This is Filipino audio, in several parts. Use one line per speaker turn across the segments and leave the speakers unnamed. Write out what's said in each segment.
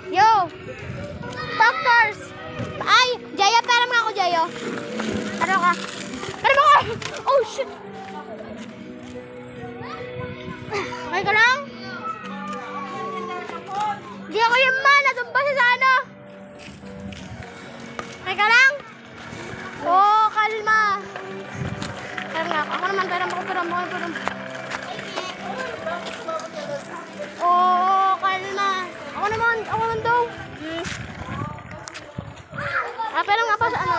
Yo! Doctors! Ay! Jaya, pera mo ako, Jayo. Ano ka? Pera mo ako! Oh, shit! Okay ka lang? Di ako yung man! Natumpa siya sa ano? Okay ka lang? Oh, kalma! Pera nga ako. Ako naman, pera mo. Oh, kalma. Ako naman daw. Pero nga pa sa ano?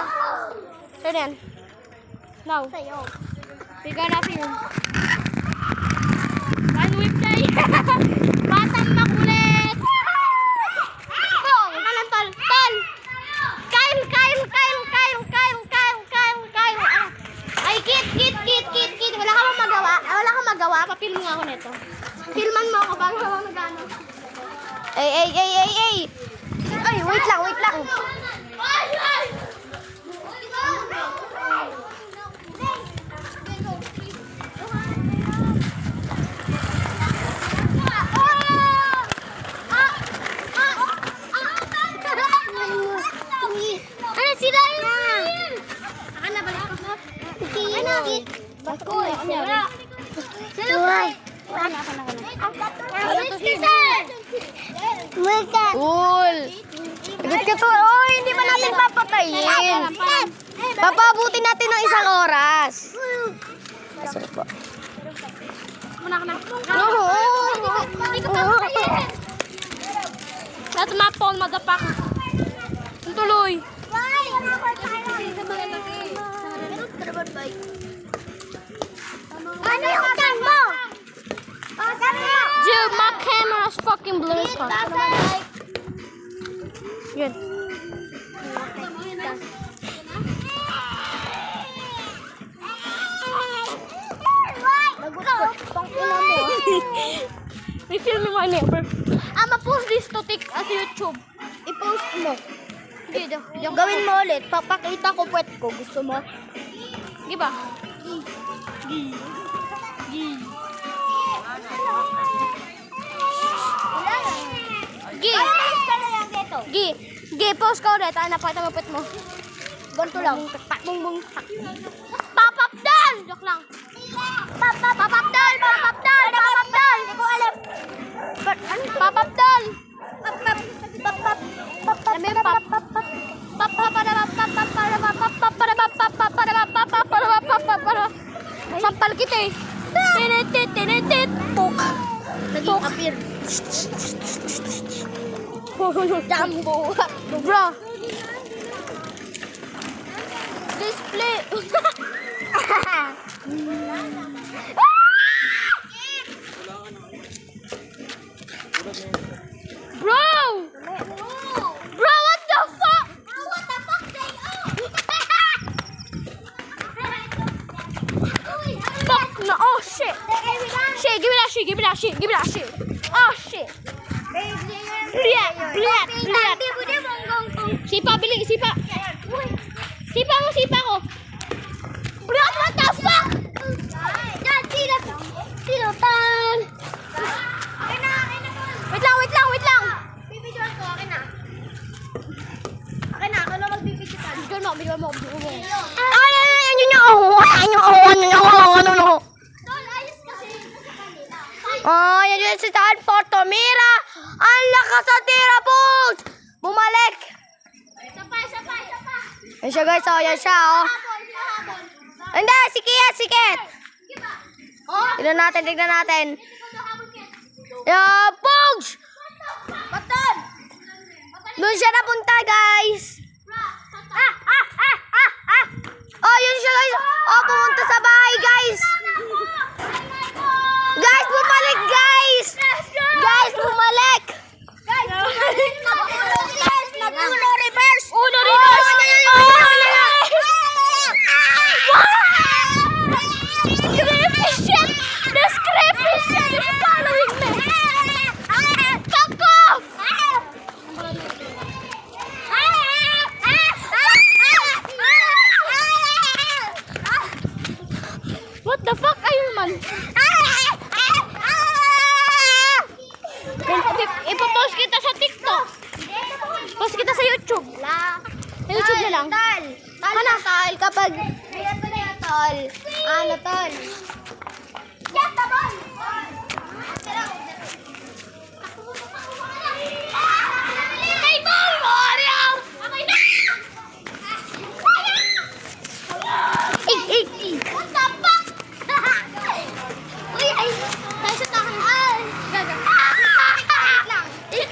So then, now, we gonna film. One whip day. Batang makulit. Anong tol? Tol! Kyle. Ay, kit. Wala kang magawa. Papilm nga ako nito. Filman mo ako bago ako nag-ano. Ay, wait lang. Ano sila yun? Akan na balik ko. Bakoy. Cool. Good ka to. Oh, hindi pa natin papatayin. Papabuti natin ng isang oras. Sorry po. Muna ka na. Hindi ko papatayin. That's my phone, motherfucker. Tuloy. Ano yung kan mo? Dude, my camera's fucking blue as fuck. Good. May filming my neighbor. I'ma post this to YouTube. I-post mo. Gawin mo ulit. Papakita ko puwet ko. Gusto mo? Di ba? Post ka ulit. Napakita mo puwet mo. Ganto lang. Bung. Pop up down! Joke lang. Pop up down! Hindi ko alam. Pop up down! Sampal kita eh. Tinitit. Puk. Naging appear. Jumbo. Bro. Display. Bro, what the fuck? Fuck no, oh shit. Give me that shit. Oh shit. Bliat. Sipa ko. Bro, what the fuck? Silotan. Wait lang. Bibidyoan ko, akin na. Ako na magbibidyoan. Bidyoan mo. Ano. Oh, yan yung si Saan Portomira. Ang lakas sa tira, Bulls! Bumalik. Sapay. Yan siya, guys. Yan siya, oh. Hindi, sikit. Tignan natin. Yan, Bulls! Doon siya napunta, guys. Oh, yun siya, guys. Oh, pumunta sa bahay, guys. Guys, bumalik, guys. Bumalik. Uno reverse. Creepy shit. This creepy shit is following me. Fuck off. Ipopost kita sa TikTok. Post kita sa YouTube. Sa YouTube na lang. Ano? Tol, kapag... Ayan ko na yan, tol. Ano, tol? Yan, tabon! Hey, boy! Mario! Okay na! What the fuck? Uy, ay! Tayo sa takan. Ay! Gaga. This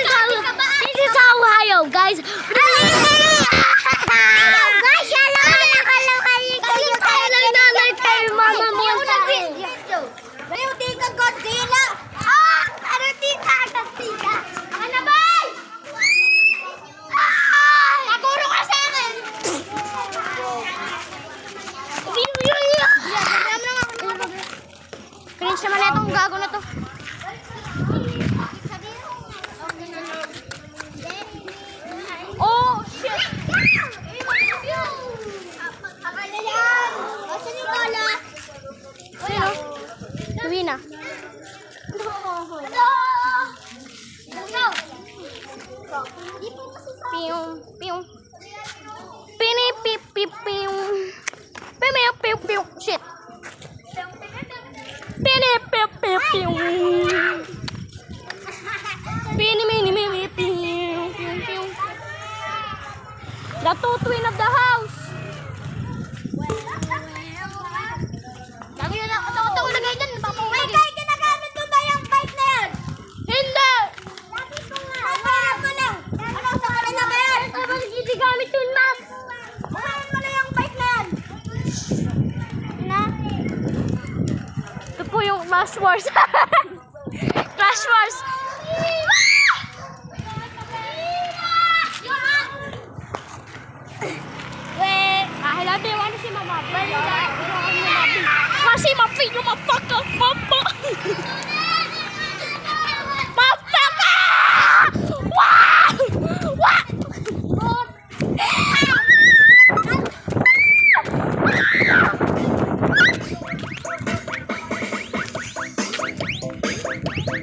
is Ohio, guys. Cringe naman na itong gago na to. Oh, shit! Akala yan! Asan yung bola? Sino? Uwi na. Piyong, piyong. Pinipip, piyong. Piyong, piyong, piyong. Shit. Pinipip, piyong. Pinimimimipiyong, piyong, piyong. The two twin of the house. Lagi yun ako. Takot ako lagay dyan. May kay, ginagamit mo ba yung bike na yan? Hindi! Lagi ko nga. Mabayan mo lang. Ano, sa kanila ba yan? Ano, hindi gamit yun, ma'am. Mabayan mo na yung bike na yan. Na? Ito po yung Clash Wars. Clash Wars. I love you. Ano si Mama? Kasi mapino mapaka. Mama. Mapaka! Wow! Wow!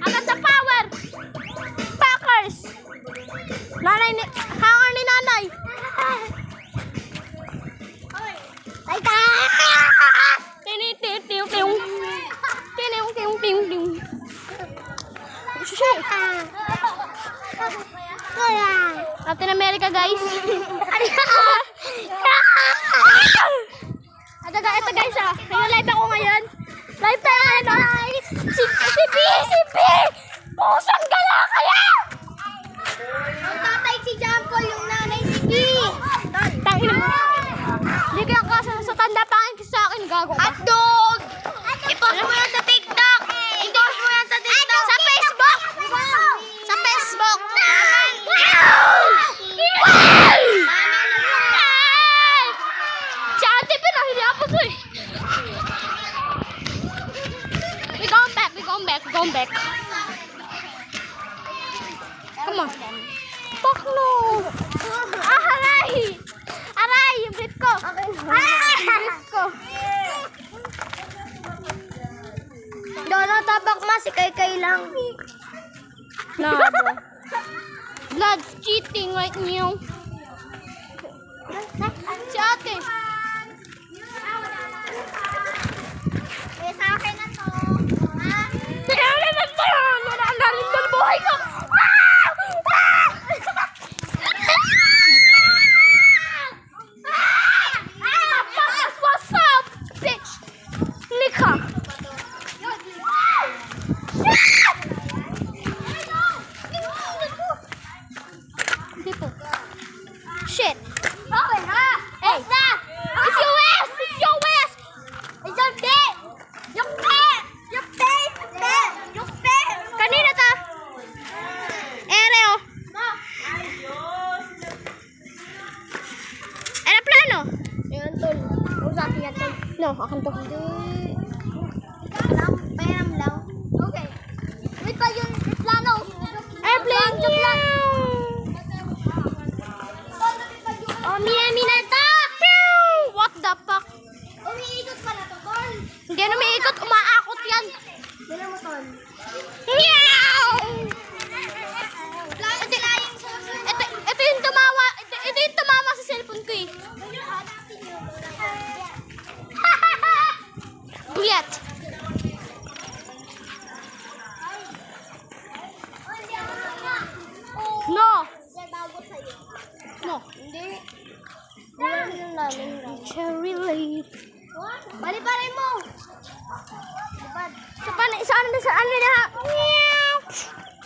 Agad sa power! Packers! Nanay ni... Hangar ni nanay! Captain America, guys. Ito guys, live ako ngayon. Live tayo ngayon, guys. Si B! Pusang gala kaya! Ang tatay si Jampo, yung nanay si B. Tangin mo. Hindi kaya kasi sa tanda pangin sa akin, gago ka. Hotdog! I-post mo yan sa TikTok! I-post mo yan sa TikTok! Sa Facebook! Sa Facebook! Si ate pinahili ako to eh. We going back. Come on. Fuck no! Aray! Yung brief ko! Dolo, tabak ma, si Kay lang. No. Blood's cheating right now. Si ate. Sa akin na to. Kaya naman ba? Ang galing doon buhay ko. What's up, bitch? Nika. Shit. Okay, ha? Hey. It's your ass. It's your dick. Yung pe. Kanina ta. Ere, oh. Aeroplano. Ayan, tol. Usapin yan, tol. No, akan to. Pairam lang. Okay. Wait pa yung plano. Airplane. Oh, mina ta. What the fuck? Umiikot pala to, tol. Hindi na umiikot. Umaakot yan. Dala mo, tol. Meow!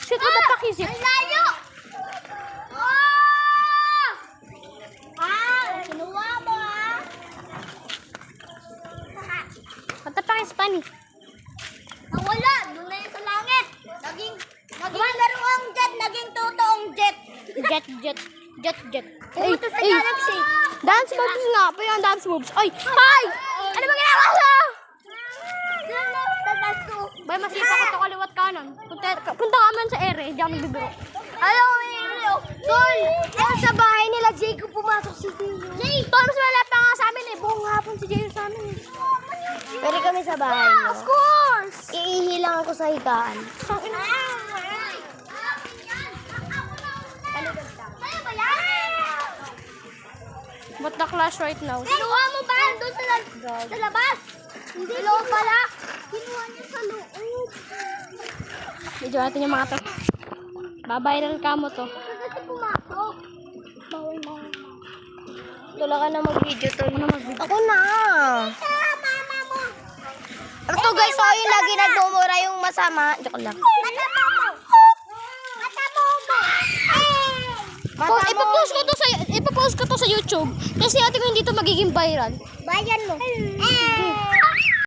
Shit, what the fuck is it?
Ang layo! Oh! Kinuha mo
What the fuck is funny?
Nawala! Doon na yun sa langit! Naging laruang jet, naging totoong jet.
Jet.
Pumunta sa galaxy.
Dance moves nga. Pa yung dance moves. Ay! Ay! Ano ba ginagawa mo? Bay, masita ko to kaliwat kanan. Punta ka man sa ere. Hindi ako nagbibiro.
Ayaw mo yun. Tol! Yan sa bahay nila, Jacob pumasok si Tio.
Jay! Tol, mas malapit pa nga sa amin eh. Buong hapon si Jay sa amin eh.
Pwede kami sa bahay niyo.
Of course!
Iihilang ako sa higaan.
But the clash right now.
Kinuha mo ba? Doon sa labas. Hindi. Sa loob pala. Kinuha niya sa loob.
Medyo natin yung mga to. Babiral ka mo to.
Kasi pumasok.
Bawal.
Tula ka na mag-video, Tol. Ako na. Mama mo. Ito guys, so yung lagi nagmumura yung masama. Joke lang. Mata mo.
Ipopost ko to sa YouTube. Kasi natin kung hindi to magiging viral.
Bayan mo.